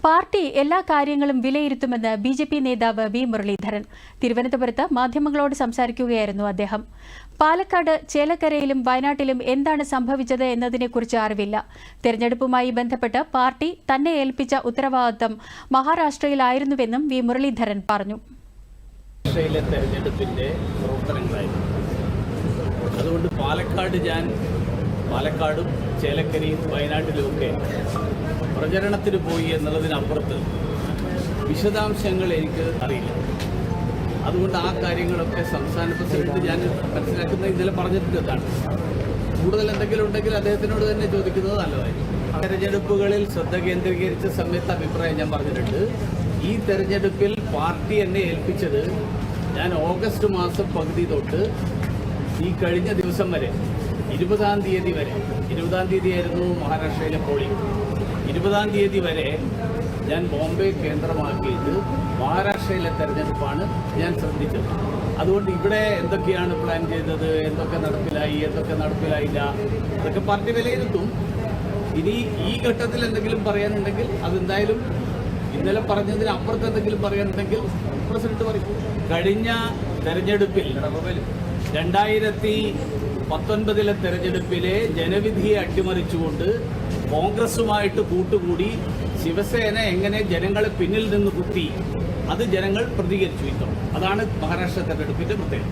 Party എല്ലാ കാര്യങ്ങളും വിലയിരുത്തുമെന്ന് BJP. നേതാവ് വി. മുരളീധരൻ തിരുവനന്തപുരത്ത് മാധ്യമങ്ങളോട് സംസാരിക്കുകയായിരുന്നു അദ്ദേഹം. പാലക്കാട്, ചേലക്കരയിലും വയനാട്ടിലും എന്താണ് സംഭവിച്ചത് എന്നതിനെക്കുറിച്ച് അറിവില്ല. തെരഞ്ഞെടുപ്പുമായി ബന്ധപ്പെട്ട് പാർട്ടി തന്നെ ഏൽപ്പിച്ച ഉത്തരവാദിത്തം മഹാരാഷ്ട്രയിലായിരുന്നുവെന്നും വി. മുരളീധരൻ പറഞ്ഞു. തെരഞ്ഞെടുപ്പിന്റെ പ്രവർത്തനങ്ങളായിരുന്നു. അതുകൊണ്ട് പാലക്കാടും ചേലക്കരയും വയനാട്ടിലുമൊക്കെ പ്രചരണത്തിന് പോയി എന്നുള്ളതിനപ്പുറത്ത് വിശദാംശങ്ങൾ എനിക്ക് അറിയില്ല. അതുകൊണ്ട് ആ കാര്യങ്ങളൊക്കെ സംസ്ഥാന പ്രസിഡന്റ് ഞാൻ മനസ്സിലാക്കുന്ന ഇന്നലെ പറഞ്ഞിട്ടുള്ളതാണ്. കൂടുതൽ എന്തെങ്കിലും ഉണ്ടെങ്കിൽ അദ്ദേഹത്തിനോട് തന്നെ ചോദിക്കുന്നത് നല്ലതായിരിക്കും. തെരഞ്ഞെടുപ്പുകളിൽ ശ്രദ്ധ കേന്ദ്രീകരിച്ച സമയത്ത് അഭിപ്രായം ഞാൻ പറഞ്ഞിട്ടുണ്ട്. ഈ തെരഞ്ഞെടുപ്പിൽ പാർട്ടി എന്നെ ഏൽപ്പിച്ചത് ഞാൻ ഓഗസ്റ്റ് മാസം പകുതി തൊട്ട് ഈ കഴിഞ്ഞ ദിവസം വരെ 20-ാം തീയതി വരെ, 20-ാം തീയതിയായിരുന്നു മഹാരാഷ്ട്രയിലെ പോളിംഗ്. 20-ാം തീയതി വരെ ഞാൻ ബോംബെ കേന്ദ്രമാക്കിയിട്ട് മഹാരാഷ്ട്രയിലെ തെരഞ്ഞെടുപ്പാണ് ഞാൻ ശ്രദ്ധിച്ചത്. അതുകൊണ്ട് ഇവിടെ എന്തൊക്കെയാണ് പ്ലാൻ ചെയ്തത്, എന്തൊക്കെ നടപ്പിലായി, എന്തൊക്കെ നടപ്പിലായില്ല, അതൊക്കെ പാർട്ടി വിലയിരുത്തും. ഇനി ഈ ഘട്ടത്തിൽ എന്തെങ്കിലും പറയാനുണ്ടെങ്കിൽ അതെന്തായാലും ഇന്നലെ പറഞ്ഞതിന് അപ്പുറത്ത് എന്തെങ്കിലും പറയാനുണ്ടെങ്കിൽ പ്രസിഡന്റ് പറയും. കഴിഞ്ഞ തെരഞ്ഞെടുപ്പിൽ 2019 തെരഞ്ഞെടുപ്പിലെ ജനവിധിയെ അട്ടിമറിച്ചുകൊണ്ട് കോൺഗ്രസുമായിട്ട് കൂട്ടുകൂടി ശിവസേന എങ്ങനെ ജനങ്ങളെ പിന്നിൽ നിന്ന് കുത്തി, അത് ജനങ്ങൾ പ്രതികരിച്ചു. അതാണ് മഹാരാഷ്ട്ര തെരഞ്ഞെടുപ്പിന്റെ പ്രത്യേകത.